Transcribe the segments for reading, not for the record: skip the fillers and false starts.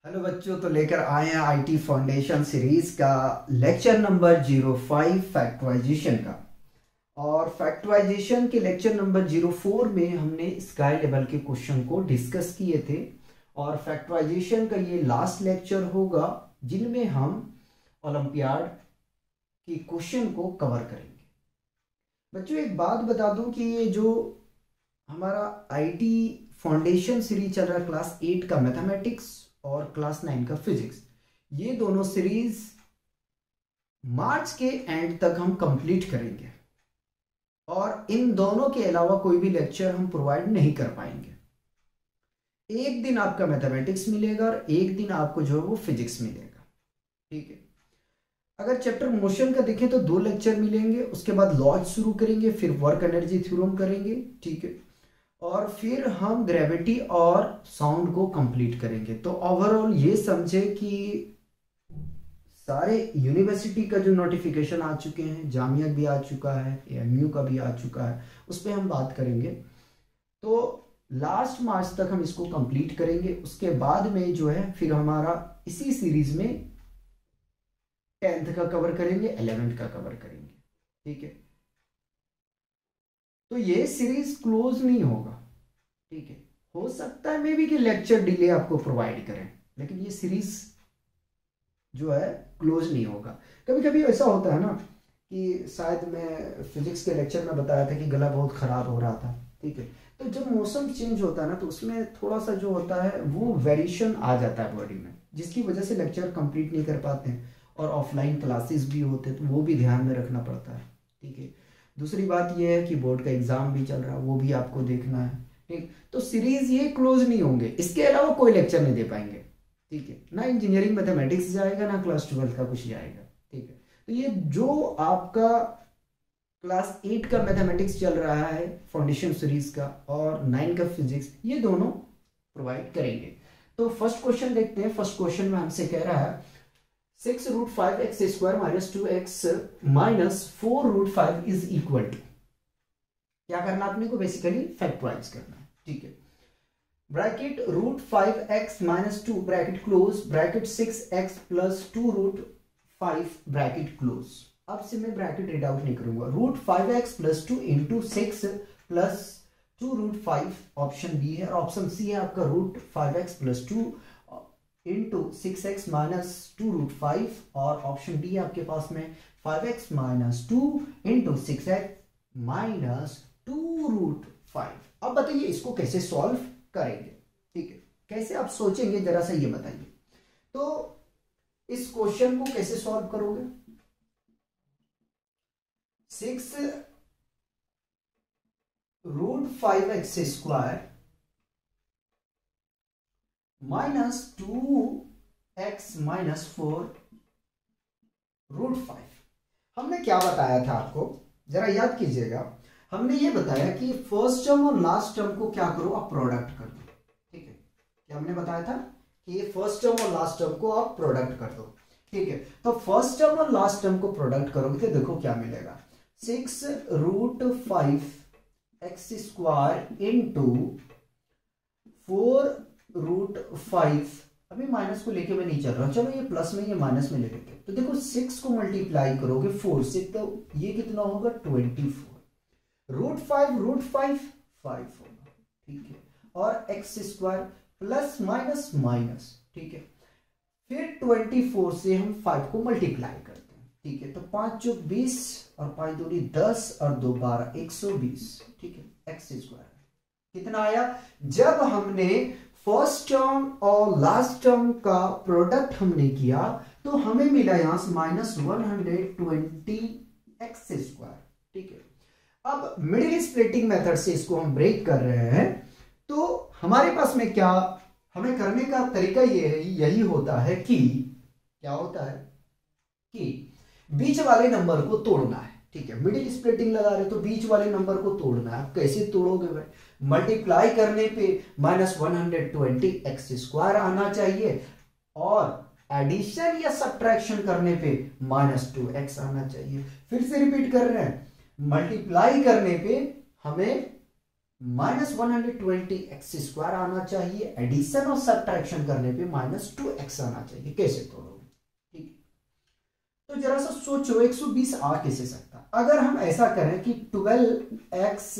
Hello बच्चों, तो लेकर आए हैं आईटी फाउंडेशन सीरीज का लेक्चर नंबर 05 फैक्टराइजेशन का। और फैक्टराइजेशन के लेक्चर नंबर 04 में हमने स्काई लेवल के क्वेश्चन को डिस्कस किए थे। और फैक्टराइजेशन का ये लास्ट लेक्चर होगा जिनमें हम ओलंपियाड के क्वेश्चन को कवर करेंगे। बच्चों, एक बात बता दूं कि ये जो हमारा आईटी फाउंडेशन सीरीज चल रहा है, क्लास 8 का मैथमेटिक्स और क्लास 9 का फिजिक्स, ये दोनों सीरीज मार्च के एंड तक हम कंप्लीट करेंगे। और इन दोनों के अलावा कोई भी लेक्चर हम प्रोवाइड नहीं कर पाएंगे। एक दिन आपका मैथमेटिक्स मिलेगा और एक दिन आपको जो है वो फिजिक्स मिलेगा। ठीक है। अगर चैप्टर मोशन का देखें तो 2 लेक्चर मिलेंगे, उसके बाद लॉज शुरू करेंगे, फिर वर्क एनर्जी थ्योरम करेंगे। ठीक है। और फिर हम ग्रेविटी और साउंड को कंप्लीट करेंगे। तो ओवरऑल ये समझे कि सारे यूनिवर्सिटी का जो नोटिफिकेशन आ चुके हैं, जामिया भी आ चुका है, एएमयू का भी आ चुका है, उस पर हम बात करेंगे। तो लास्ट मार्च तक हम इसको कंप्लीट करेंगे। उसके बाद में जो है फिर हमारा इसी सीरीज में 10th का कवर करेंगे, 11th का कवर करेंगे। ठीक है। तो ये सीरीज क्लोज नहीं होगा। ठीक है। हो सकता है मे बी कि लेक्चर डिले आपको प्रोवाइड करें, लेकिन ये सीरीज जो है क्लोज नहीं होगा। कभी कभी ऐसा होता है ना कि शायद मैं फिजिक्स के लेक्चर में बताया था कि गला बहुत खराब हो रहा था। ठीक है। तो जब मौसम चेंज होता है ना, तो उसमें थोड़ा सा जो होता है वो वेरिएशन आ जाता है बॉडी में, जिसकी वजह से लेक्चर कंप्लीट नहीं कर पाते हैं। और ऑफलाइन क्लासेस भी होते हैं, तो वो भी ध्यान में रखना पड़ता है। ठीक है। दूसरी बात यह है कि बोर्ड का एग्जाम भी चल रहा है, वो भी आपको देखना है। ठीक। तो सीरीज ये क्लोज नहीं होंगे, इसके अलावा कोई लेक्चर नहीं दे पाएंगे। ठीक है। ना इंजीनियरिंग मैथमेटिक्स जाएगा, ना क्लास 12 का कुछ जाएगा। ठीक है। तो ये जो आपका क्लास 8 का मैथमेटिक्स चल रहा है फाउंडेशन सीरीज का, और 9 का फिजिक्स, ये दोनों प्रोवाइड करेंगे। तो फर्स्ट क्वेश्चन देखते हैं। फर्स्ट क्वेश्चन में हमसे कह रहा है 6√5x² - 2x - 4√5 is equal to. क्या करना आपने को बेसिकली फैक्टराइज करना है। ठीक है। Bracket √5x - 2 bracket close, bracket 6x + 2√5 bracket close. अब से मैं ब्रैकेट रीड आउट नहीं करूंगा। √5x + 2 × 6 + 2√5 ऑप्शन बी है, और ऑप्शन सी है आपका √5x + 2 × 6x - 2√5, और ऑप्शन डी है आपके पास में 5x - 2 × 6x - 2√5। अब बताइए इसको कैसे सॉल्व करेंगे। ठीक है। कैसे आप सोचेंगे जरा सा ये बताइए। तो इस क्वेश्चन को कैसे सॉल्व करोगे। 6√5x² - 2x - 4√5। हमने क्या बताया था आपको, जरा याद कीजिएगा। हमने ये बताया कि फर्स्ट टर्म और लास्ट टर्म को क्या करो, आप प्रोडक्ट कर दो। ठीक है। क्या हमने बताया था कि फर्स्ट टर्म और लास्ट टर्म को आप प्रोडक्ट कर दो। ठीक है। तो फर्स्ट टर्म और लास्ट टर्म को प्रोडक्ट करोगे तो देखो क्या मिलेगा। 6√5x² × 4√5। अभी माइनस को लेके मैं नहीं चल रहा, चलो ये प्लस में ये माइनस में ले लेते हैं। तो देखो 6 को मल्टीप्लाई करोगे 4 से, तो ये कितना होगा 24। √5 5 होगा। ठीक है। और x² प्लस माइनस माइनस। ठीक है। फिर 24 से हम 5 को मल्टीप्लाई करते हैं। ठीक है। तो 5 × 20 और 5 × 2 = 10 और 2 = 12 120। ठीक है। x² कितना आया। जब हमने फर्स्ट टर्म और लास्ट टर्म का प्रोडक्ट हमने किया तो हमें मिला यहां से -120x²। ठीक है। अब मिडिल स्प्लिटिंग मेथड से इसको हम ब्रेक कर रहे हैं। तो हमारे पास में क्या हमें करने का तरीका यही होता है कि क्या होता है कि बीच वाले नंबर को तोड़ना है। ठीक है। मिडिल स्प्लिटिंग लगा रहे तो बीच वाले नंबर को तोड़ना है। कैसे तोड़ोगे भाई, मल्टीप्लाई करने पे -120x² आना चाहिए, और एडिशन या सब्ट्रैक्शन करने पे -2x आना चाहिए। फिर से रिपीट कर रहे हैं, मल्टीप्लाई करने पे हमें -120x² आना चाहिए, एडिशन और सब्ट्रैक्शन करने पे -2x आना चाहिए। कैसे तोड़ोगे? ठीक है, तो जरा सा सोचो 120 आ कैसे सकता? अगर हम ऐसा करें कि 12x,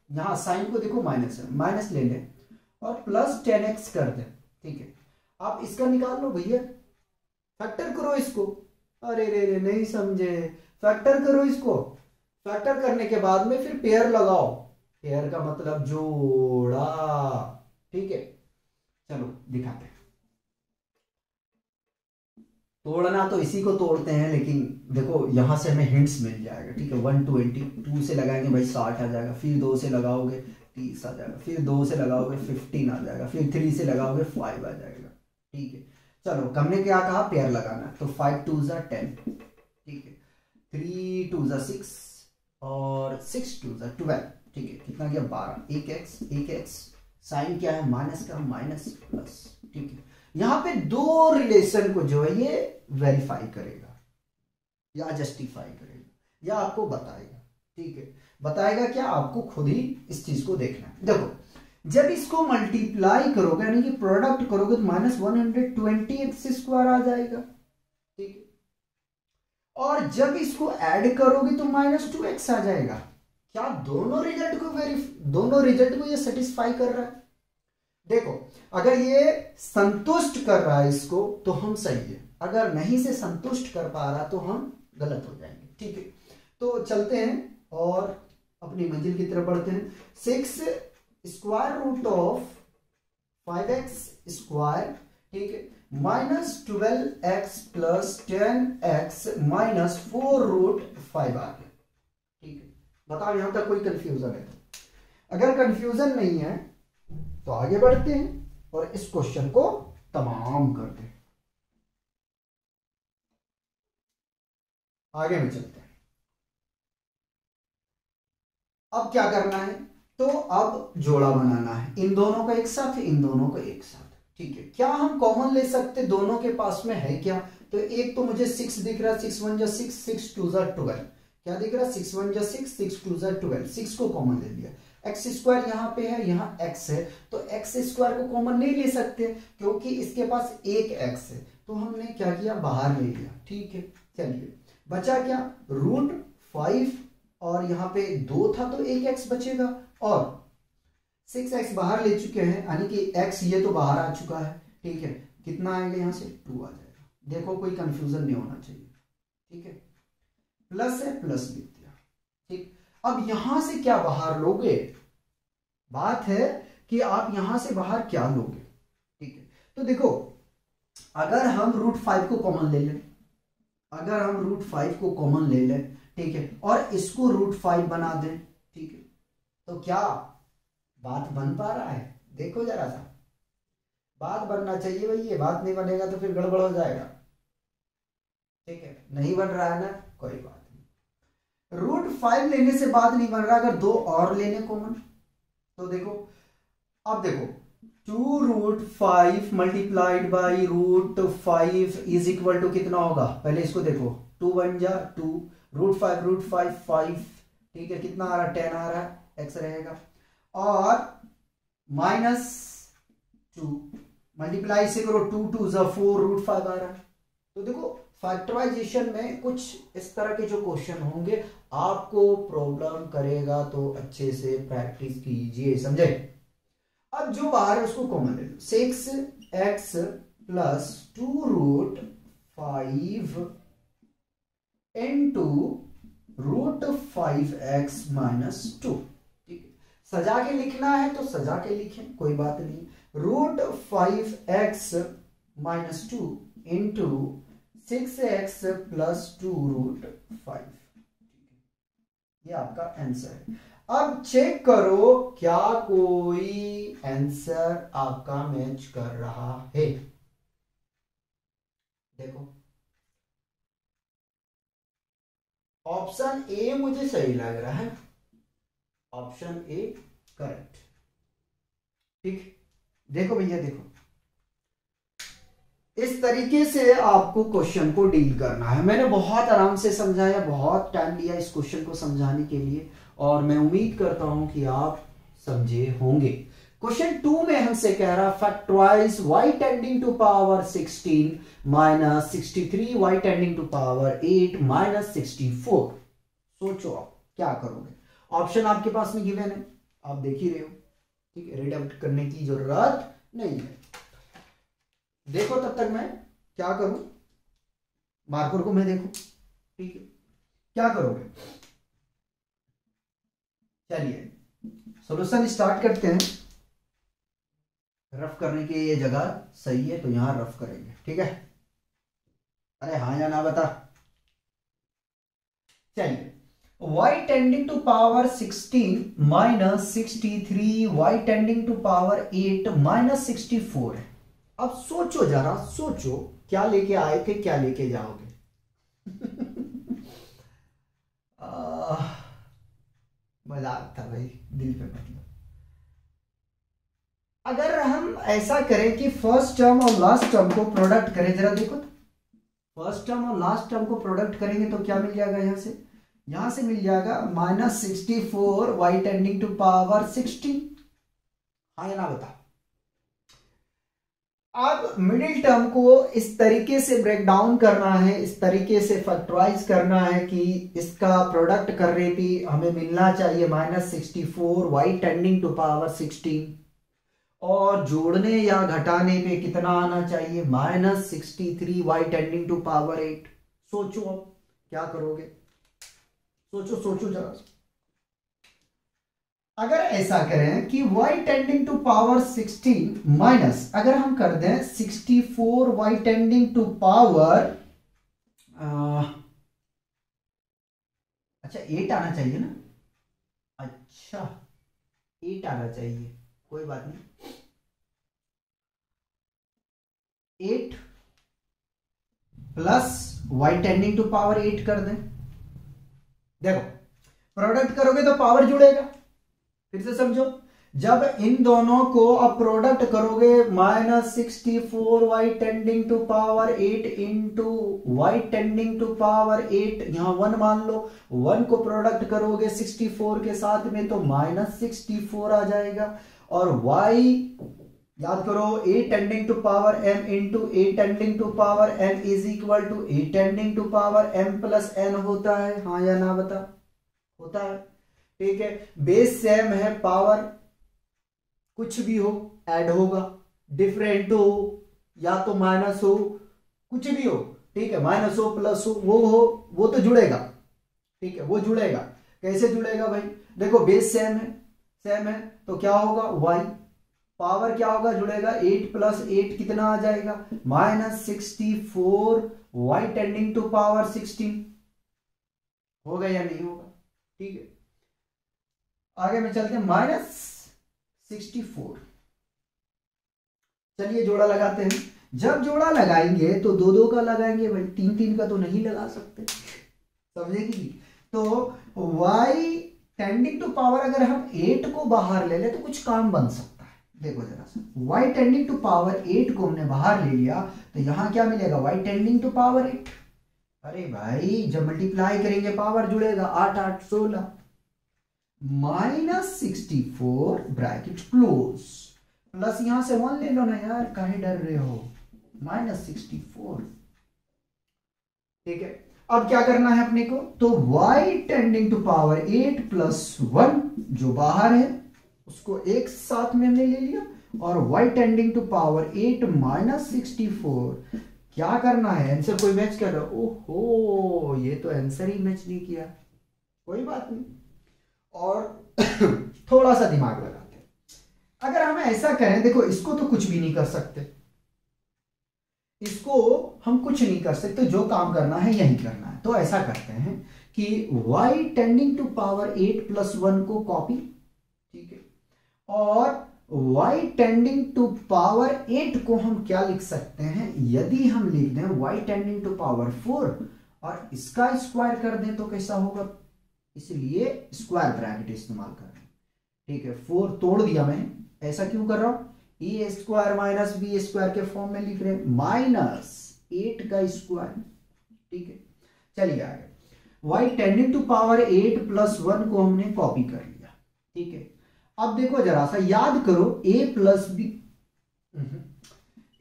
यहां साइन को देखो माइनस है, माइनस ले लें और +10x कर दें। ठीक है, आप इसका निकाल लो भैया, फैक्टर करो इसको। अरे रे रे नहीं समझे, फैक्टर करो इसको। फैक्टर करने के बाद में फिर पेयर लगाओ, पेयर का मतलब जोड़ा। ठीक है, चलो दिखाते हैं। तोड़ना तो इसी को तोड़ते हैं, लेकिन देखो यहां से हमें हिंट्स मिल जाएगा। ठीक है, 122 से लगाएंगे भाई 60 आ जाएगा, फिर 2 से लगाओगे 30 आ जाएगा, फिर 2 से लगाओगे 15 आ जाएगा, फिर 3 से लगाओगे 5 आ जाएगा। ठीक है, चलो हमने क्या कहा, पेयर लगाना, तो 5 2 ज़ा 10। ठीक है, 3 2 ज़ा 6 और 6 2 ज़ा 12। ठीक है, कितना गया 12। एक एक्स साइन क्या है, माइनस का माइनस प्लस। ठीक है, यहां पे दो रिलेशन को जो है ये वेरीफाई करेगा या जस्टिफाई करेगा या आपको बताएगा। ठीक है, बताएगा क्या, आपको खुद ही इस चीज को देखना है। देखो जब इसको मल्टीप्लाई करोगे यानी कि प्रोडक्ट करोगे तो -120x² आ जाएगा। ठीक है, और जब इसको ऐड करोगे तो -2x आ जाएगा। क्या दोनों रिजल्ट को ये सेटिस्फाई कर रहा है? देखो अगर ये संतुष्ट कर रहा है इसको तो हम सही है, अगर नहीं से संतुष्ट कर पा रहा तो हम गलत हो जाएंगे। ठीक है, तो चलते हैं और अपनी मंजिल की तरफ बढ़ते हैं। 6√5x², ठीक है, -12x + 10x -4√5 आ गया। ठीक है, बताओ यहां तक कोई कंफ्यूजन है? अगर कंफ्यूजन नहीं है तो आगे बढ़ते हैं और इस क्वेश्चन को तमाम करते हैं। आगे में चलते हैं। अब क्या करना है, तो अब जोड़ा बनाना है, इन दोनों का एक साथ, इन दोनों का एक साथ। ठीक है, क्या हम कॉमन ले सकते? दोनों के पास में है क्या? तो एक तो मुझे 6 दिख रहा है, 6 1 जा 6, 6 2 जा 12। क्या दिख रहा है? 6 1 जा 6, 6 2 जा 12। 6 को कॉमन ले लिया, x² यहां पे है, यहां x है, तो x² को कॉमन नहीं ले सकते क्योंकि इसके पास एक x है, तो हमने क्या किया, बाहर ले लिया। ठीक है, चलिए बचा क्या, √5 और यहाँ पे 2 था तो एक x बचेगा, और 6x बाहर ले चुके हैं यानी कि x ये तो बाहर आ चुका है। ठीक है, कितना आएगा यहाँ से, 2 आ जाएगा। देखो कोई कंफ्यूजन नहीं होना चाहिए। ठीक है, प्लस है, प्लस लिख दिया। ठीक, अब यहां से क्या बाहर लोगे, बात है कि आप यहां से बाहर क्या लोगे। ठीक है, तो देखो अगर हम √5 को कॉमन ले लें, अगर हम √5 को कॉमन ले लें, ठीक है, और इसको √5 बना दें, ठीक है, तो क्या बात बन पा रहा है? देखो जरा सा, बात बनना चाहिए भाई, ये बात नहीं बनेगा तो फिर गड़बड़ हो जाएगा। ठीक है, नहीं बन रहा है ना, कोई बात नहीं। √5 लेने से बात नहीं बन रहा, अगर 2 और लेने कॉमन, तो देखो अब देखो 2√5 multiplied by √5 is equal to कितना होगा, पहले इसको देखो, 2 1 जा 2, √5 5। ठीक है, कितना आ रहा है, 10 आ रहा है, x रहेगा, और -2 मल्टीप्लाई से करो, 2 2 जा 4, √5 आ रहा है। तो देखो फैक्टराइजेशन में कुछ इस तरह के जो क्वेश्चन होंगे आपको प्रॉब्लम करेगा, तो अच्छे से प्रैक्टिस कीजिए, समझे। अब जो बाहर है उसको कॉमन ले लो, 6x + 2√5 into √5x - 2। ठीक है, सजा के लिखना है तो सजा के लिखें, कोई बात नहीं। √5x - 2 into 6x + 2√5, ये आपका आंसर है। अब चेक करो क्या कोई आंसर आपका मैच कर रहा है। देखो ऑप्शन ए मुझे सही लग रहा है, ऑप्शन ए करेक्ट। ठीक, देखो भैया देखो, इस तरीके से आपको क्वेश्चन को डील करना है। मैंने बहुत आराम से समझाया, बहुत टाइम लिया इस क्वेश्चन को समझाने के लिए, और मैं उम्मीद करता हूं कि आप समझे होंगे। क्वेश्चन 2 में हमसे कह रहा factorise y tending to power 16 minus 63 y tending to power 8 minus 64। सोचो आप क्या करोगे। ऑप्शन आपके पास में गिवन है, आप देख ही रहे हो, ठीक है, रीड आउट करने की जरूरत नहीं है। देखो तब तक मैं क्या करूं, मार्कर को मैं देखूं, ठीक है, क्या करोगे। चलिए सॉल्यूशन स्टार्ट करते हैं। रफ करने की ये जगह सही है तो यहां रफ करेंगे, ठीक है। अरे हाँ या ना बता। चलिए y tending to power 16 minus 63 y tending to power 8 minus 64 है। अब सोचो जरा, सोचो क्या लेके आए थे, क्या लेके जाओगे। मजाक था भाई, दिल पे मतलब। अगर हम ऐसा करें कि फर्स्ट टर्म और लास्ट टर्म को प्रोडक्ट करें, जरा देखो तो फर्स्ट टर्म और लास्ट टर्म को प्रोडक्ट करेंगे तो क्या मिल जाएगा, यहां से मिल जाएगा minus 64 y tending to power 16। हाँ या ना बता। अब मिडिल टर्म को इस तरीके से ब्रेक डाउन करना है, इस तरीके से फैक्टराइज करना है कि इसका प्रोडक्ट करने पे हमें मिलना चाहिए minus 64 y tending to power 16 और जोड़ने या घटाने पे कितना आना चाहिए, minus 63 y tending to power 8। सोचो अब क्या करोगे, सोचो सोचो जरा। अगर ऐसा करें कि y tending to power 16 minus अगर हम कर दें 64 y टेंडिंग टू पावर अच्छा 8 आना चाहिए ना, अच्छा 8 आना चाहिए, कोई बात नहीं। 8 plus y tending to power 8 कर दें। देखो प्रोडक्ट करोगे तो पावर जुड़ेगा, फिर से समझो, जब इन दोनों को अब प्रोडक्ट करोगे minus 64 y tending to power 8 into y tending to power 8, यहां 1 मान लो, 1 को प्रोडक्ट करोगे 64 के साथ में तो माइनस 64 आ जाएगा। और y याद करो a tending to power m into a tending to power n is equal to a tending to power m plus n होता है। हाँ या ना बता, होता है, ठीक है। बेस सेम है, पावर कुछ भी हो ऐड होगा, डिफरेंट हो या तो माइनस हो, कुछ भी हो, ठीक है, माइनस हो प्लस हो वो तो जुड़ेगा, ठीक है, वो जुड़ेगा। कैसे जुड़ेगा भाई, देखो बेस सेम है तो क्या होगा y, पावर क्या होगा जुड़ेगा 8 प्लस 8 कितना आ जाएगा minus 64 y tending to power 16। होगा या नहीं होगा, ठीक है। आगे में चलते हैं माइनस 64। चलिए जोड़ा लगाते हैं। जब जोड़ा लगाएंगे तो 2 का लगाएंगे भाई, 3 का तो नहीं लगा सकते, समझे कि। तो y टेंडिंग टू पावर अगर हम 8 को बाहर ले ले तो कुछ काम बन सकता है। देखो जरा सा, y टेंडिंग टू पावर 8 को हमने बाहर ले लिया तो यहां क्या मिलेगा, y टेंडिंग टू पावर 8। अरे भाई जब मल्टीप्लाई करेंगे पावर जुड़ेगा, 8 8 16 माइनस 64 ब्रैकेट क्लोज, प्लस यहां से 1 ले लो ना यार, काहे डर रहे हो, माइनस 64, ठीक है। अब क्या करना है अपने को, तो y tending to power 8 plus 1 जो बाहर है उसको एक साथ में हमने ले लिया, और y tending to power 8 minus 64 क्या करना है, आंसर कोई मैच कर रहा है। ओहो ये तो आंसर ही मैच नहीं किया, कोई बात नहीं, और थोड़ा सा दिमाग लगाते हैं। अगर हम ऐसा करें, देखो इसको तो कुछ भी नहीं कर सकते, इसको हम कुछ नहीं कर सकते, जो काम करना है यही करना है। तो ऐसा करते हैं कि y tending to power 8 plus 1 को कॉपी, ठीक है, और y टेंडिंग टू पावर 8 को हम क्या लिख सकते हैं, यदि हम लिख दें y टेंडिंग टू पावर 4 और इसका स्क्वायर कर दें तो कैसा होगा, इसलिए स्क्वायर ब्रैकेट इस्तेमाल कर रहे हैं, ठीक है। 4 तोड़ दिया मैंने, ऐसा क्यों कर रहा हूं, ए स्क्वायर माइनस बी स्क्वायर के फॉर्म में लिख रहे हैं, माइनस 8 का स्क्वायर, ठीक है। चलिए आगे, y tending to power 8 plus 1 को हमने कॉपी कर लिया, ठीक है। अब देखो जरा सा याद करो, A plus B,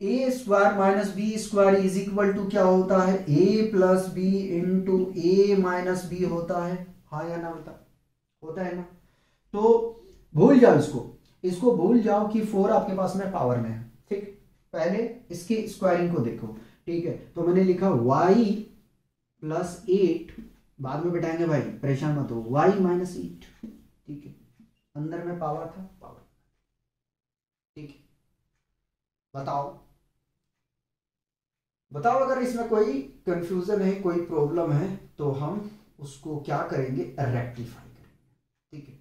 A square minus B square is equal to क्या होता है, A plus B into A minus B होता है। हाँ या ना बता, होता है ना। तो भूल जाओ इसको, इसको भूल जाओ कि 4 आपके पास में पावर में है। ठीक, पहले इसकी स्क्वायरिंग को देखो। ठीक है, तो मैंने लिखा y प्लस 8, बाद में बैठाएंगे भाई, परेशान मत हो, y माइनस 8। ठीक है, अंदर में पावर था, पावर। ठीक है, बताओ बताओ, अगर इसमें कोई कंफ्यूजन है, कोई प्रॉब्लम है, तो हम उसको क्या करेंगे, रेक्टिफाई करेंगे। ठीक है,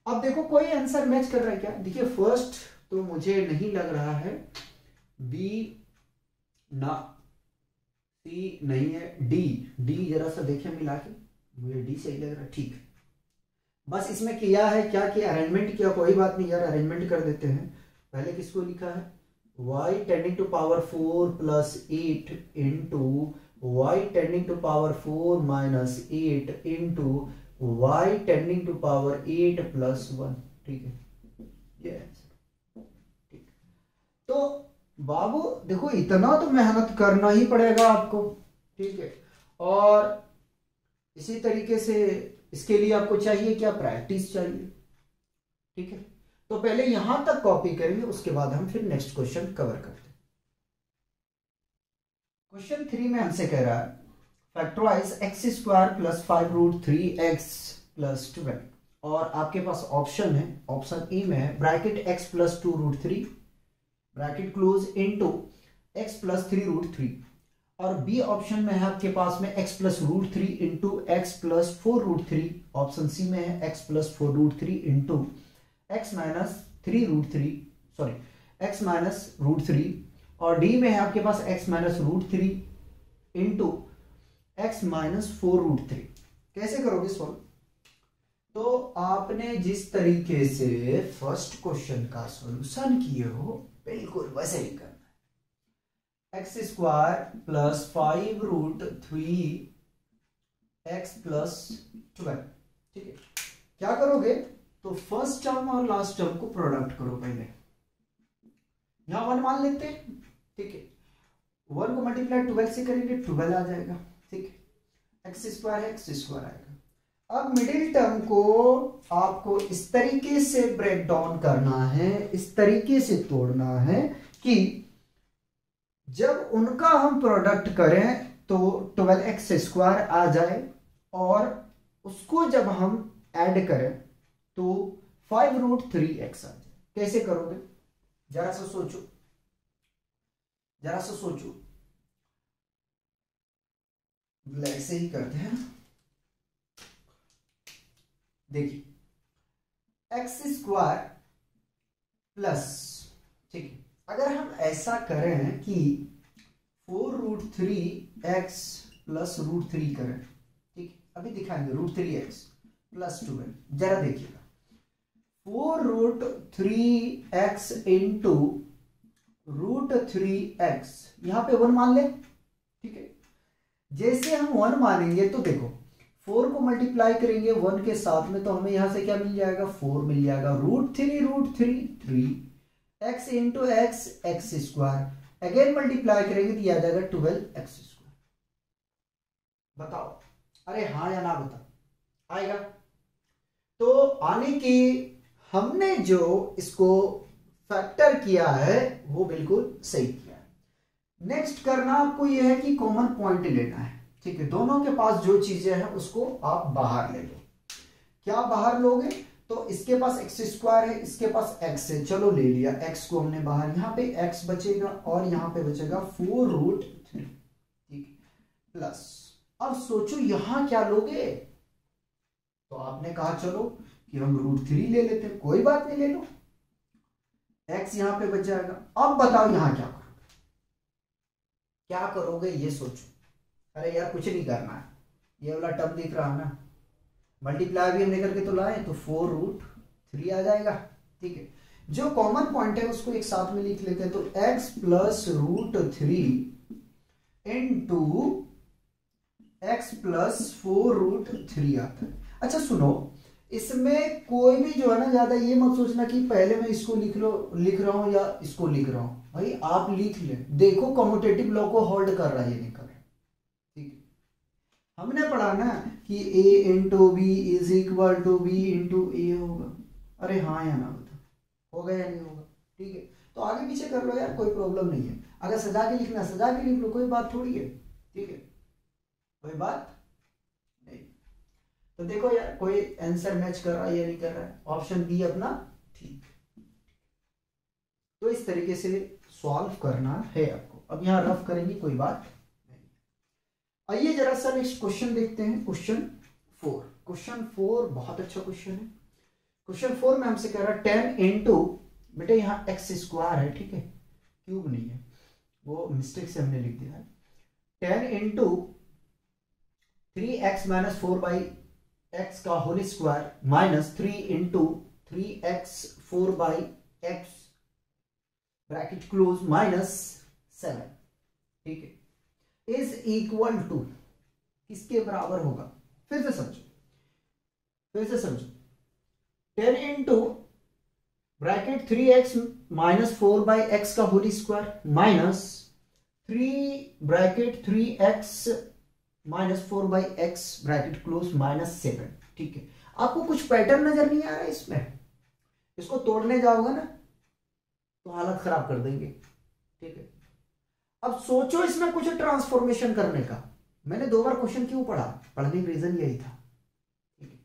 अब देखो कोई आंसर मैच कर रहा है क्या? देखिए फर्स्ट तो मुझे नहीं लग रहा है, बी ना, सी नहीं है, डी जरा सा देखें मिला के, मुझे डी सही लग रहा है। ठीक है, बस इसमें किया है क्या कि अरेंजमेंट किया, कोई बात नहीं यार, अरेंजमेंट कर देते हैं। पहले किसको लिखा है, y tending to power 4 plus 8 into y tending to power 4 minus 8 into y tending to power 8 plus 1। ठीक है, ये आंसर। ठीक, तो बाबू देखो इतना तो मेहनत करना ही पड़ेगा आपको। ठीक है, और इसी तरीके से इसके लिए आपको चाहिए क्या, प्रैक्टिस चाहिए। ठीक है, तो पहले यहां तक कॉपी करेंगे, उसके बाद हम फिर नेक्स्ट क्वेश्चन कवर करते हैं। क्वेश्चन 3 में हमसे कह रहा है factorise x square plus 5 root 3 x plus 12, और आपके पास ऑप्शन है, ऑप्शन ए में है bracket x plus 2 root 3 bracket close into x plus 3 root 3, और बी ऑप्शन में है आपके पास में x plus root 3 into x plus 4 root 3, option C में है x plus 4 root 3 into x minus 3 root 3, sorry x minus root 3, और D में है आपके पास x minus root 3 into x minus 4 root 3। कैसे करोगे सॉल्व? तो आपने जिस तरीके से फर्स्ट क्वेश्चन का सॉल्यूशन किए हो बिल्कुल वैसे ही करना है। X square plus 5 root 3 x plus 12। ठीक है, क्या करोगे, तो फर्स्ट टर्म और लास्ट टर्म को प्रोडक्ट करो पहले, यहां 1 मान लेते हैं। ठीक है, 1 को मल्टीप्लाई 12 से करेंगे 12 आ जाएगा। ठीक है, एक्स स्क्वायर है, एक्स स्क्वायर आएगा। अब मिडिल टर्म को आपको इस तरीके से ब्रेक डाउन करना है, इस तरीके से तोड़ना है कि जब उनका हम प्रोडक्ट करें तो 12x स्क्वायर आ जाए, और उसको जब हम ऐड करें तो 5 रूट 3x आ जाए। कैसे करोगे, जरा सा सोचो, जरा सा सोचो। ऐसे ही करते हैं, देखिए एक्स स्क्वायर प्लस, ठीक है, अगर हम ऐसा करें कि 4 रूट 3x प्लस रूट 3 करें, ठीक, अभी दिखाएंगे रूट 3x प्लस 12, जरा देखिएगा 4 root 3x into root 3x, यहां पे 1 मान ले। ठीक है, जैसे हम 1 मानेंगे तो देखो 4 को मल्टीप्लाई करेंगे 1 के साथ में, तो हमें यहां से क्या मिल जाएगा, 4 मिल जाएगा। Root 3 3 x into x x square, again multiply करेंगे तो यह आ जाएगा 12x स्क्वायर। बताओ, अरे हाँ या ना बता, आएगा? तो आने की हमने जो इसको फैक्टर किया है वो बिल्कुल सही किया है। नेक्स्ट करना आपको यह है कि कॉमन पॉइंट लेना है। ठीक है, दोनों के पास जो चीजें हैं उसको आप बाहर ले लो। क्या बाहर लोगे, तो इसके पास एक्स स्क्वायर है, इसके पास एक्स है, चलो ले लिया, एक्स को हमने बाहर, यहाँ पे एक्स बचेगा और यहाँ पे बचेगा 4 रूट 3। ठीक, प्लस, अब सोचो यहां क्या लोगे, तो आपने कहा चलो कि हम रूट 3 ले लेते हैं, कोई बात नहीं, ले लो, एक्स यहां पे बच जाएगा। अब बताओ यहां क्या करोगे, क्या करोगे ये सोचो। अरे यार कुछ नहीं करना है, ये वाला टर्म दिख रहा है ना, मल्टीप्लाई भी हमने करके तो लाए, तो 4 रूट 3 आ जाएगा। ठीक है, जो कॉमन पॉइंट है उसको एक साथ में लिख लेते हैं, तो x plus root 3 into x plus 4 root 3 आता है। अच्छा सुनो, इसमें कोई भी जो है ना ज्यादा ये मत सोचना कि पहले मैं इसको लिख रहा हूं या इसको लिख रहा हूं। भाई आप लिख ले, देखो कम्यूटेटिव लॉ को होल्ड कर रहा है ये नहीं कर रहा। ठीक है, हमने पढ़ा ना कि a into B is equal to B into A होगा। अरे हाँ या ना बता, होगा या नहीं होगा? ठीक है, तो आगे पीछे कर लो यार, कोई प्रॉब्लम नहीं है। अगर सजा के लिखना सजा के लिख लो, कोई बात थोड़ी है। ठीक है, कोई बात नहीं। तो देखो यार, कोई आंसर मैच कर रहा है या नहीं कर रहा है? ऑप्शन बी अपना ठीक। तो इस तरीके से सॉल्व करना है आपको। अब यहां रफ करेंगे, कोई बात नहीं। आइए जरा सा नेक्स्ट क्वेश्चन देखते हैं, क्वेश्चन 4। क्वेश्चन 4 बहुत अच्छा क्वेश्चन है। क्वेश्चन 4 में हमसे कह रहा है 10 इंटू, बेटे यहाँ एक्स स्क्वायर है, ठीक है, क्यूब नहीं है, वो मिस्टेक से हमने लिख दिया है। 10 इंटू 3x माइनस 4/x का whole square minus 3 into 3x 4/x bracket close minus 7, ठीक है, इज इक्वल टू, किसके बराबर होगा? फिर से समझो 10 into bracket 3x minus 4/x का whole square minus 3 bracket 3x minus 4/x bracket close minus 7। ठीक है, आपको कुछ पैटर्न नजर नहीं आ रहा है इसमें? इसको तोड़ने जाओगे ना तो हालत खराब कर देंगे। ठीक है, अब सोचो इसमें कुछ ट्रांसफॉर्मेशन करने का। मैंने 2 बार क्वेश्चन क्यों पढ़ा? पढ़ने का रीजन यही था, ठीक है,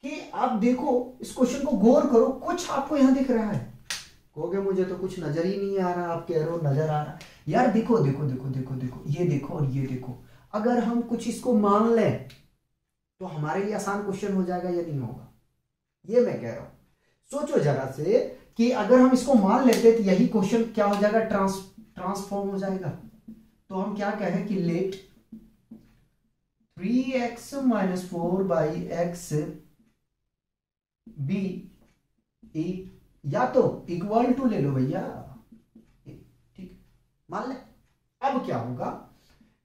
कि आप देखो इस क्वेश्चन को गौर करो, कुछ आपको यहां दिख रहा है। कहोगे मुझे तो कुछ नजर ही नहीं आ रहा, आप कह रहे हो नजर आ रहा। यार देखो देखो देखो देखो देखो, ये देखो और ये देखो, अगर हम कुछ इसको मान लें तो हमारे लिए आसान क्वेश्चन हो जाएगा या नहीं होगा? ये मैं कह रहा हूं। सोचो जरा से कि अगर हम इसको मान लेते तो यही क्वेश्चन क्या हो जाएगा? ट्रांसफॉर्म हो जाएगा। तो हम क्या कहें कि late 3x minus 4/x B ए, या तो इक्वल टू ले लो भैया, ठीक, मान ले। अब क्या होगा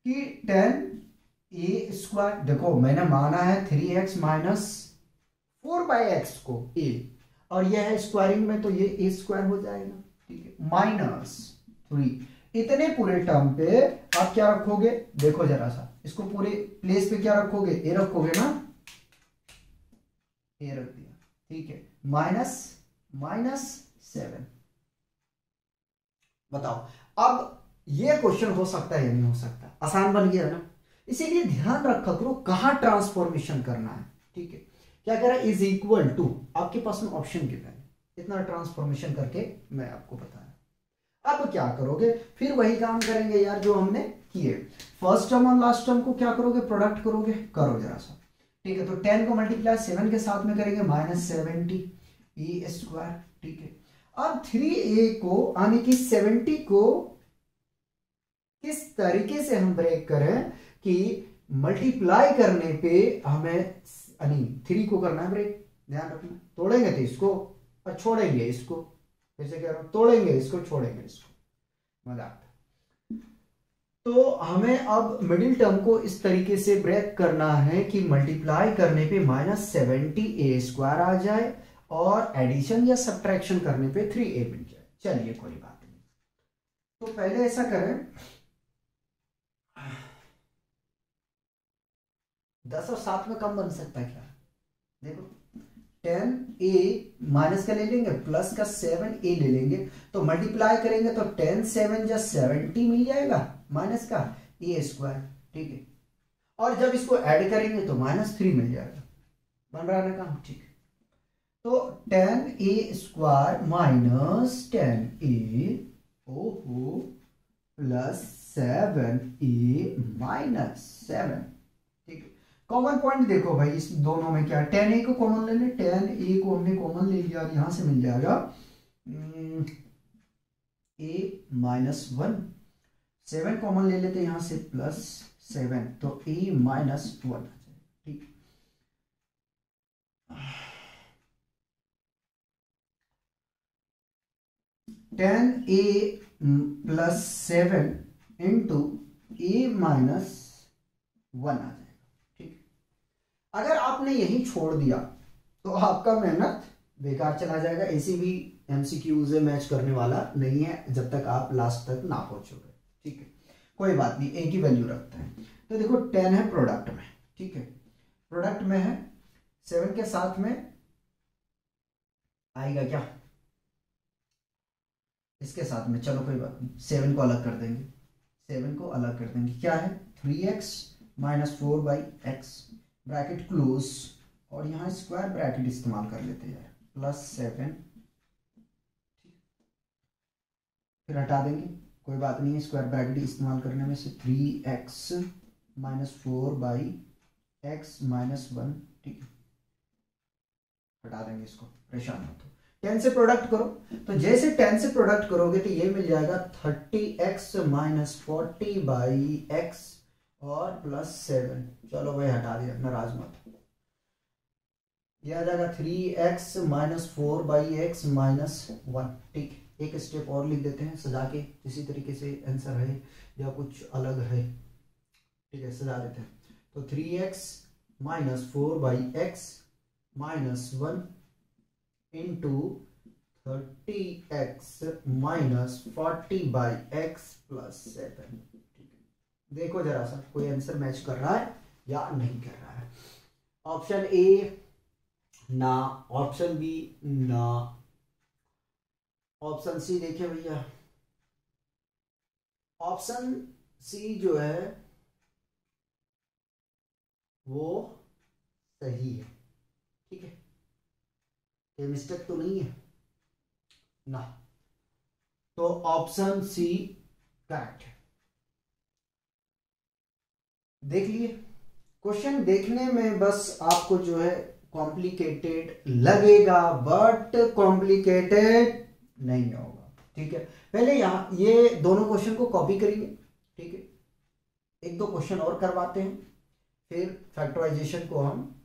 कि 10a², देखो मैंने माना है 3x माइनस 4/x को a, और यह है स्क्वायरिंग में तो ये a² हो जाएगा, ठीक है, माइनस 3। इतने पूरे टर्म पे आप क्या रखोगे? देखो जरा सा, इसको पूरे प्लेस पे क्या रखोगे? a रखोगे ना, a रख दिया, ठीक है, माइनस 7। बताओ अब ये क्वेश्चन हो सकता है या नहीं हो सकता? आसान बन गया ना। इसीलिए ध्यान रखा करो कहां ट्रांसफॉर्मेशन करना है। ठीक है, क्या कह रहा है? इज इक्वल टू, आपके पास में ऑप्शन गिवन है, इतना ट्रांसफॉर्मेशन करके मैं आपको बताया। अब क्या करोगे? फिर वही काम करेंगे यार जो हमने किए। फर्स्ट टर्म और लास्ट टर्म को क्या करोगे? प्रोडक्ट करोगे। करो जरा सा, ठीक है, तो 10 को मल्टीप्लाई 7 के साथ में करेंगे, माइनस 70a²। ठीक है, अब 3a को आने की 70 को किस तरीके से हम ब्रेक करें कि मल्टीप्लाई करने पे हमें 3 को करना है ब्रेक, ध्यान रखना। तोड़ेंगे तो इसको और छोड़ेंगे इसको, फिर से कह रहा हूं, तोड़ेंगे इसको छोड़ेंगे इसको, मजाक। तो हमें अब मिडिल टर्म को इस तरीके से ब्रेक करना है कि मल्टीप्लाई करने पे माइनस 70a² आ जाए और एडिशन या सब्ट्रैक्शन करने पे 3a मिल जाए। चलिए कोई बात नहीं, तो पहले ऐसा करें, 10 और 7 में कम बन सकता है क्या? देखो 10a माइनस का ले लेंगे, प्लस का 7a ले लेंगे, तो मल्टीप्लाई करेंगे तो 10 7 या 70 मिल जाएगा, माइनस का a²। ठीक है, और जब इसको ऐड करेंगे तो -3 मिल जाएगा। बन रहा है ना काम? ठीक है, तो 10a² माइनस 10a ओहो प्लस 7a माइनस 7। ठीक है, कॉमन पॉइंट देखो भाई इस दोनों में क्या है? 10a को कॉमन ले ले, 10a को हमने कॉमन ले लिया, यहां से मिल जाएगा a-1। 7 कॉमन ले लेते यहां से, प्लस 7, तो a-1। ठीक, 10a प्लस 7 इंटू a-1 आ जाएगा। ठीक, अगर आपने यही छोड़ दिया तो आपका मेहनत बेकार चला जाएगा। ऐसी भी एमसीक्यू से मैच करने वाला नहीं है जब तक आप लास्ट तक ना पहुंचोगे। ठीक है, कोई बात नहीं, एक ही वैल्यू रखते हैं। तो देखो 10 है प्रोडक्ट में, ठीक है, प्रोडक्ट में है, 7 के साथ में आएगा क्या, इसके साथ में, चलो कोई बात नहीं, 7 को अलग कर देंगे, 7 को अलग कर देंगे, क्या है 3x minus 4/x bracket close, और यहाँ स्क्वायर ब्रैकेट इस्तेमाल कर लेते हैं यार, +7, फिर हटा देंगे, कोई बात नहीं है, स्क्वायर ब्रैकेट इस्तेमाल करने में से 3x माइनस 4/x माइनस 1, ठीक है, हटा देंगे इसको, परेशान मत हो। 10 से प्रोडक्ट करो, तो जैसे 10 से प्रोडक्ट करोगे तो ये मिल जाएगा 30x माइनस 40/x और +7, चलो भाई हटा दिया, नाराज मत, ये आ जाएगा 3x माइनस 4/x माइनस 1, ठीक, एक स्टेप और लिख देते हैं सजा के, इसी तरीके से आंसर है या कुछ अलग है, ठीक है, सजा देते हैं। तो 3x minus 4/x minus 1 into 30x minus 40/x +7, देखो जरा सा कोई आंसर मैच कर रहा है या नहीं कर रहा है। ऑप्शन ए ना, ऑप्शन बी ना, ऑप्शन सी देखिए भैया, ऑप्शन सी जो है वो सही है, ठीक है, ये मिस्टेक तो नहीं है ना, तो ऑप्शन सी करेक्ट है। देख लिए, क्वेश्चन देखने में बस आपको जो है कॉम्प्लिकेटेड लगेगा, बट कॉम्प्लिकेटेड नहीं होगा, ठीक है। पहले यहां ये दोनों क्वेश्चन को कॉपी करिए, ठीक है, एक दो क्वेश्चन और करवाते हैं, फिर फैक्टराइजेशन को हम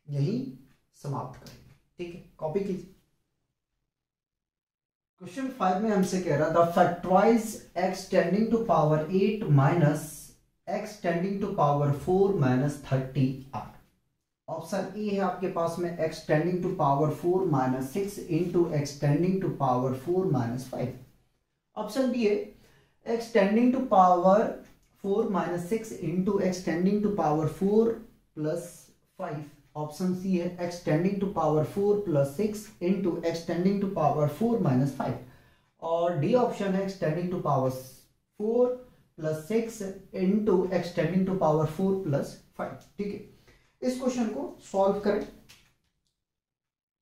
यही समाप्त करेंगे, ठीक है, कॉपी कीजिए। क्वेश्चन 5 में हमसे कह रहा था factorise x tending to power 8 minus x tending to power 4 minus 30r। Option A है आपके पास में x tending to power 4 minus 6 into x tending to power 4 minus 5। Option B है x tending to power 4 minus 6 into x tending to power 4 plus 5। Option C है x tending to power 4 plus 6 into x tending to power 4 minus 5। और D option है x tending to power 4 plus 6 into x tending to power 4 plus 5, ठीक है। इस question को solve करें,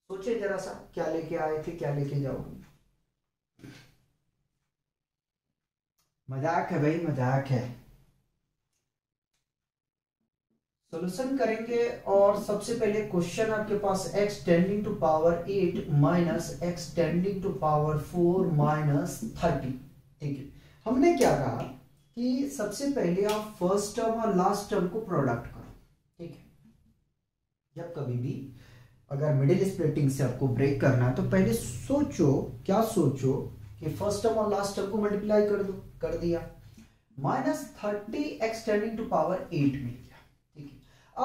सोचिए जरा सा क्या लेके आए थे, क्या लेके जाओगे। मजाक है भाई, मजाक है। सॉल्यूशन करेंगे और सबसे पहले क्वेश्चन आपके पास x tending to power 8 minus x tending to power 4 minus 30, ठीक है। हमने क्या कहा कि सबसे पहले आप फर्स्ट टर्म और लास्ट टर्म को प्रोडक्ट करो, ठीक है। जब कभी भी अगर मिडिल स्प्लिटिंग से आपको ब्रेक करना है तो पहले सोचो, क्या सोचो कि फर्स्ट टर्म और लास्ट टर्म को मल्टीप्लाई कर दो, कर दिया, -30 x टेंडिंग टू पावर 8 मिल गया, ठीक है।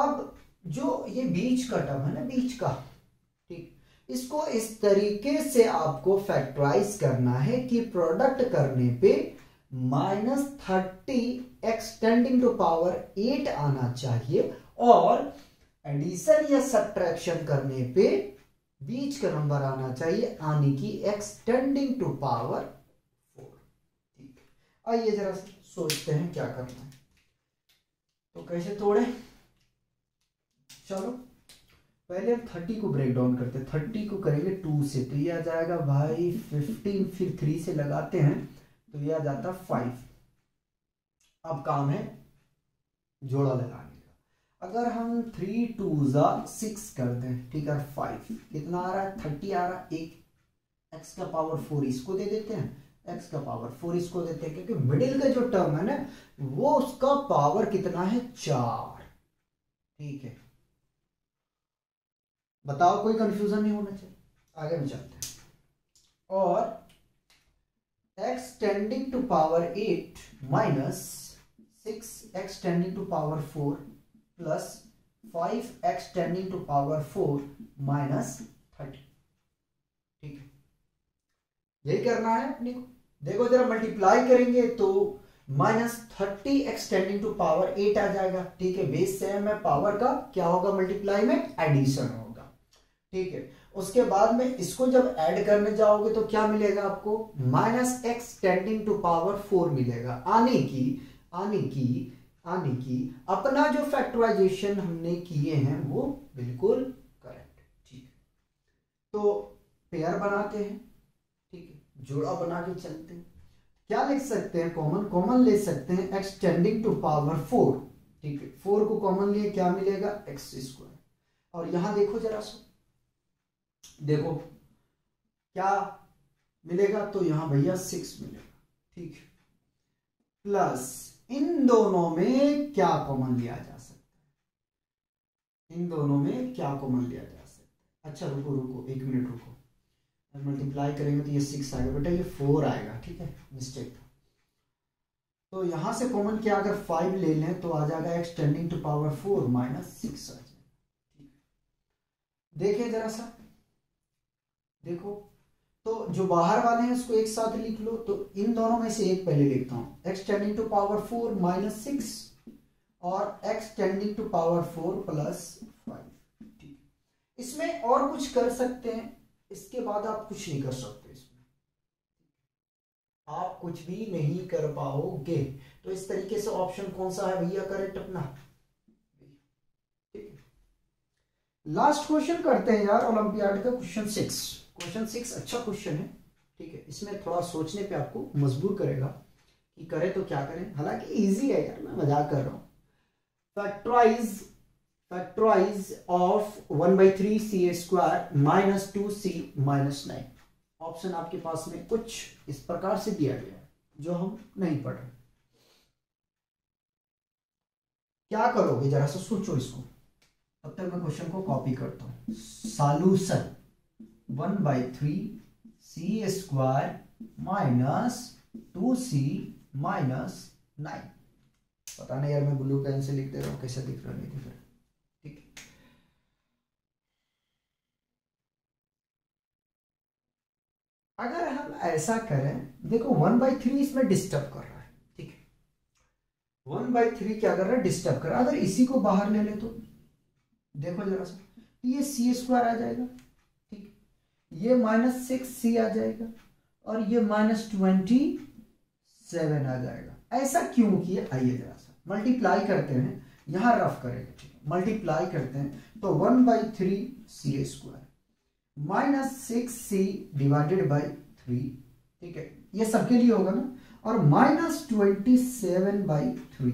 अब जो ये बीच का टर्म है ना, बीच का, ठीक, इसको इस तरीके से आपको फैक्टराइज करना है कि प्रोडक्ट करने पे -30 x टेंडिंग टू पावर 8 आना चाहिए, और एडिशन या सब्ट्रैक्शन करने पे बीच का नंबर आना चाहिए, आने की x टेंडिंग टू पावर 4, ठीक है। आइए जरा सोचते हैं क्या करना है, तो कैसे तोड़े, चलो पहले हम 30 को ब्रेक डाउन करते हैं। 30 को करेंगे 2 से, तो ये आ जाएगा भाई 15, फिर 3 से लगाते हैं तो ये आ जाता 5। अब काम है जोड़ा लगाने का। अगर हम 3 2 6 कर दें, ठीक है, 5 कितना आ रहा है, 30 आ रहा है, एक x का पावर 4 इसको दे देते हैं, x का पावर 4 इसको देते हैं, क्योंकि मिडिल का जो टर्म है ना वो उसका पावर कितना है, 4, ठीक है। बताओ, कोई कंफ्यूजन नहीं होना चाहिए, आगे में चलते हैं। और x tending to power 8 minus 6 x tending to power 4 plus 5x tending to power 4 minus 30। ठीक है, यही करना है अपने को। देखो जरा मल्टीप्लाई करेंगे तो -30x टेंडिंग टू पावर 8 आ जाएगा। ठीक है, बेस सेम है, पावर का क्या होगा मल्टीप्लाई में एडिशन होगा। ठीक है, उसके बाद में इसको जब ऐड करने जाओगे तो क्या मिलेगा आपको, -x टेंडिंग टू पावर 4 मिलेगा। आने की अपना जो फैक्टराइजेशन हमने किए हैं वो बिल्कुल करेक्ट। ठीक है, तो पेयर बनाते हैं। ठीक है, जोड़ा बना के चलते हैं। क्या लिख सकते हैं, कॉमन ले सकते हैं x टेंडिंग टू पावर 4। ठीक है, 4 को कॉमन लिए क्या मिलेगा, x स्क्वायर। और यहां देखो जरा सो, देखो क्या मिलेगा, तो यहां भैया 6 मिलेगा। ठीक है, प्लस इन दोनों में क्या कॉमन लिया जा सकता है, इन दोनों में क्या कॉमन लिया जा सकता है। अच्छा रुको 1 मिनट रुको, मल्टीप्लाई करेंगे तो ये 6 आएगा बेटा, ये 4 आएगा। ठीक है, मिस्टेक था। तो यहां से कॉमन क्या, अगर 5 ले लें तो आ जाएगा x tending to power 4 minus 6 आ जाएगा। देखिए जरा सा, देखो तो जो बाहर वाले हैं उसको एक साथ लिख लो। तो इन दोनों में से एक पहले लिखता हूं, x tending to power 4 minus 6 और x tending to power 4 plus 5। ठीक, इसमें और कुछ कर सकते हैं, इसके बाद आप कुछ नहीं कर सकते, इसमें आप कुछ भी नहीं कर पाओगे। तो इस तरीके से ऑप्शन कौन सा है भैया करेक्ट अपना। ठीक है, लास्ट क्वेश्चन करते हैं यार, ओलंपियाड का क्वेश्चन 6 अच्छा क्वेश्चन है। ठीक है, इसमें थोड़ा सोचने पे आपको मजबूर करेगा कि करें तो क्या करें, हालांकि इजी है यार, मैं मजाक कर रहा हूं। Factorise of 1/3 C square minus 2c minus 9। Option आपके पास में कुछ इस प्रकार से दिया गया है जो हम नहीं पढ़ रहे। क्या करोगे जरा सा सोचो इसको, तब तक मैं क्वेश्चन को कॉपी करता हूं। Solution 1/3 C square minus 2c minus 9। पता नहीं यार, मैं ब्लू पेन से लिख दे रहा हूं, कैसे दिख रहा नहीं दिख रहा। ठीक, अगर हम ऐसा करें, देखो 1/3 इसमें डिस्टर्ब कर रहा है। ठीक है, 1/3 क्या कर रहा है, डिस्टर्ब कर रहा है। अगर इसी को बाहर ले ले तो देखो जरा सा, ये सी स्क्वायर आ जाएगा। ठीक, ये -6c आ जाएगा और ये -27 आ जाएगा। ऐसा क्यों किया, आइए जरा सा मल्टीप्लाई करते हैं, यहां रफ करेंगे। ठीक है, मल्टीप्लाई करते हैं तो 1/3 C square -6c divided by 3। ठीक है, ये सबके लिए होगा ना, और -27/3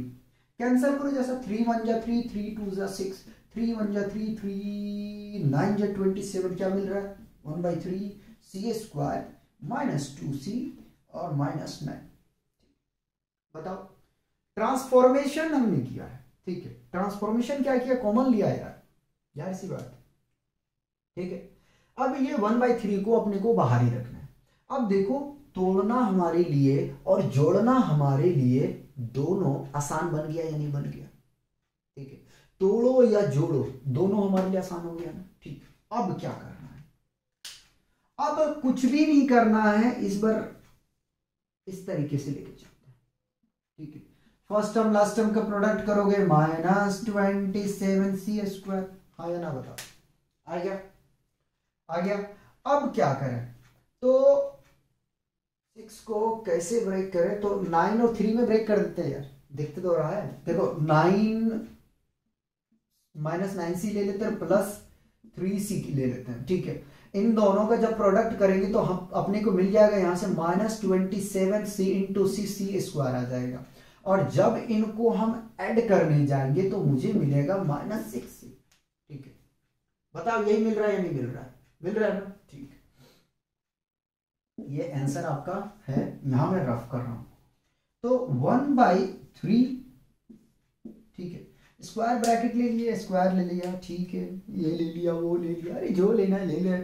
कैंसिल करो जैसा, 3 1 जा 3, 3 2 जा 6, 3 1 जा 3, 3 9 जा 27। क्या मिल रहा है, 1/3 सी स्क्वायर -2c और -9। बताओ, ट्रांसफॉर्मेशन हमने किया है। ठीक है, ट्रांसफॉर्मेशन क्या किया, कॉमन लिया यार इसी बात। ठीक है, अब ये 1/3 को अपने को बाहर ही रखना है। अब देखो, तोड़ना हमारे लिए और जोड़ना हमारे लिए दोनों आसान बन गया या नहीं बन गया। ठीक है, तोड़ो या जोड़ो दोनों हमारे लिए आसान हो गया ना। ठीक, अब क्या करना है, अब कुछ भी नहीं करना है, इस बार इस तरीके से लेके चलते हैं। ठीक है, फर्स्ट टर्म लास्ट टर्म का प्रोडक्ट करोगे, -27c स्क्वायर। हाँ या ना बताओ, आ गया। अब क्या करें, तो 6 को कैसे ब्रेक करें, तो 9 और 3 में ब्रेक कर देते हैं यार, दिखते तो रहा है। देखो 9 -9c ले लेते हैं, प्लस 3c ले लेते हैं। ठीक है, इन दोनों का जब प्रोडक्ट करेंगे तो हम अपने को मिल जाएगा यहां से -27c इंटू सी स्क्वायर आ जाएगा। और जब इनको हम ऐड करने जाएंगे तो मुझे मिलेगा -6c। ठीक है, बताओ यही मिल रहा है या नहीं मिल रहा है, मिल रहा है ना। ठीक, ये आंसर आपका है, यहां मैं रफ कर रहा हूं। तो 1/3, ठीक है, स्क्वायर ब्रैकेट ले लिया, स्क्वायर ले लिया। ठीक है, ये ले लिया, वो ले लिया, अरे जो लेना है ले ले।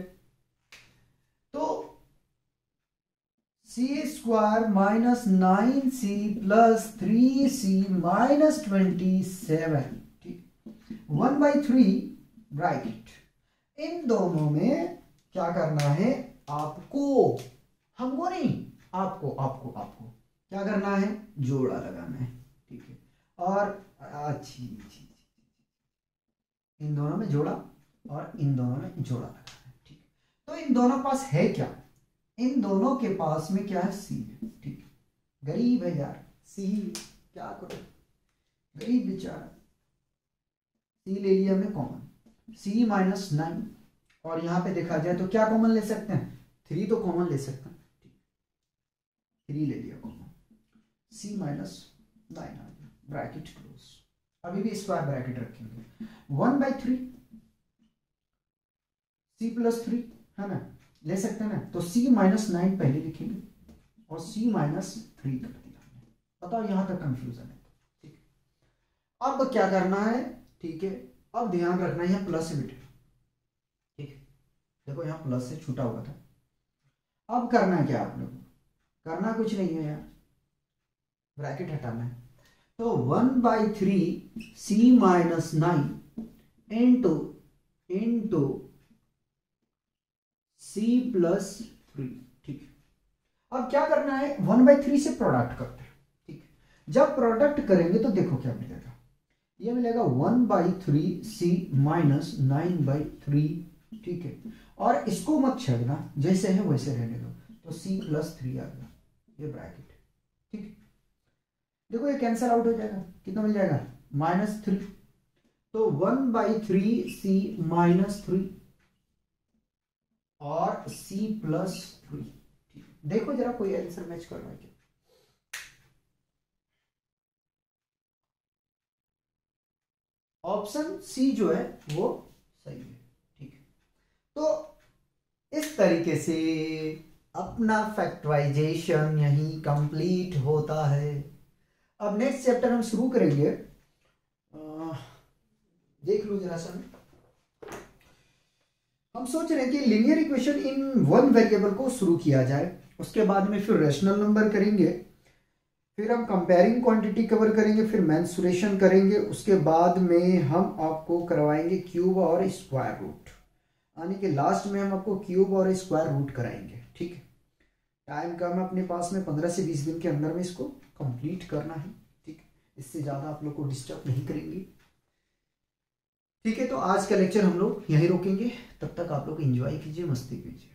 तो सी स्क्वायर -9c प्लस 3c -27। ठीक, 1/3 ब्रैकेट, इन दोनों में क्या करना है आपको, हमको नहीं, आपको आपको आपको क्या करना है, जोड़ा लगाना है, ठीक है। और अच्छी इन दोनों में जोड़ा और इन दोनों में जोड़ा लगाना है, ठीक है। तो इन दोनों पास है क्या, इन दोनों के पास में क्या है, सी है, ठीक है। गरीब है यार, सी क्या करो, गरीब बेचारा, सी ले लिया हमने कॉमन, सी -9, और यहां पे देखा जाए तो क्या कॉमन ले सकते हैं, 3 तो कॉमन ले सकते हैं, ठीक, 3 ले लिया कॉमन, सी -9 आ गया, ब्रैकेट क्लोज। अभी भी स्क्वायर ब्रैकेट रखेंगे, 1/3 सी +3 है ना, ले सकते हैं ना, तो सी -9 पहले लिखेंगे और सी -3 कर दिया हमने। बताओ यहां तक कंफ्यूजन है, ठीक। अब क्या करना है, ठीक है, अब ध्यान रखना है यहाँ प्लस है बेटे, ठीक है, देखो यहाँ प्लस से छूटा हुआ था। अब करना है क्या आप लोगों को, करना कुछ नहीं है यार, ब्रैकेट हटाना है, तो 1/3 सी -9 इंटू सी +3, ठीक है। अब क्या करना है, 1/3 से प्रोडक्ट करते हैं, ठीक है। जब प्रोडक्ट करेंगे तो देखो क्या मिलेगा, ये मिलेगा 1/3 सी -9/3, ठीक है। और इसको मत छेड़ना, जैसे है वैसे रहने दो, तो सी +3 आ गया, ये ब्रैकेट, ठीक। देखो ये कैंसल आउट हो जाएगा, कितना मिल जाएगा, -3, तो 1/3 सी -3 और सी +3, देखो जरा कोई आंसर मैच कर रहा है क्या, ऑप्शन सी जो है वो सही है, ठीक है। तो इस तरीके से अपना फैक्टराइजेशन यही कंप्लीट होता है। अब नेक्स्ट चैप्टर हम शुरू करेंगे, देख लो जरा सा, हम सोच रहे हैं कि linear equation in one variable को शुरू किया जाए, उसके बाद में फिर रैशनल नंबर करेंगे, फिर हम कंपेयरिंग क्वांटिटी कवर करेंगे, फिर मेंसुरेशन करेंगे, उसके बाद में हम आपको करवाएंगे क्यूब और स्क्वायर रूट, यानी कि लास्ट में हम आपको क्यूब और स्क्वायर रूट कराएंगे, ठीक है। टाइम कम है अपने पास में, 15 से 20 दिन के अंदर में इसको कंप्लीट करना है, ठीक है। इससे ज़्यादा आप लोग को डिस्टर्ब नहीं करेंगे, ठीक है। तो आज का लेक्चर हम लोग यहीं रोकेंगे, तब तक आप लोग एंजॉय कीजिए, मस्ती कीजिए।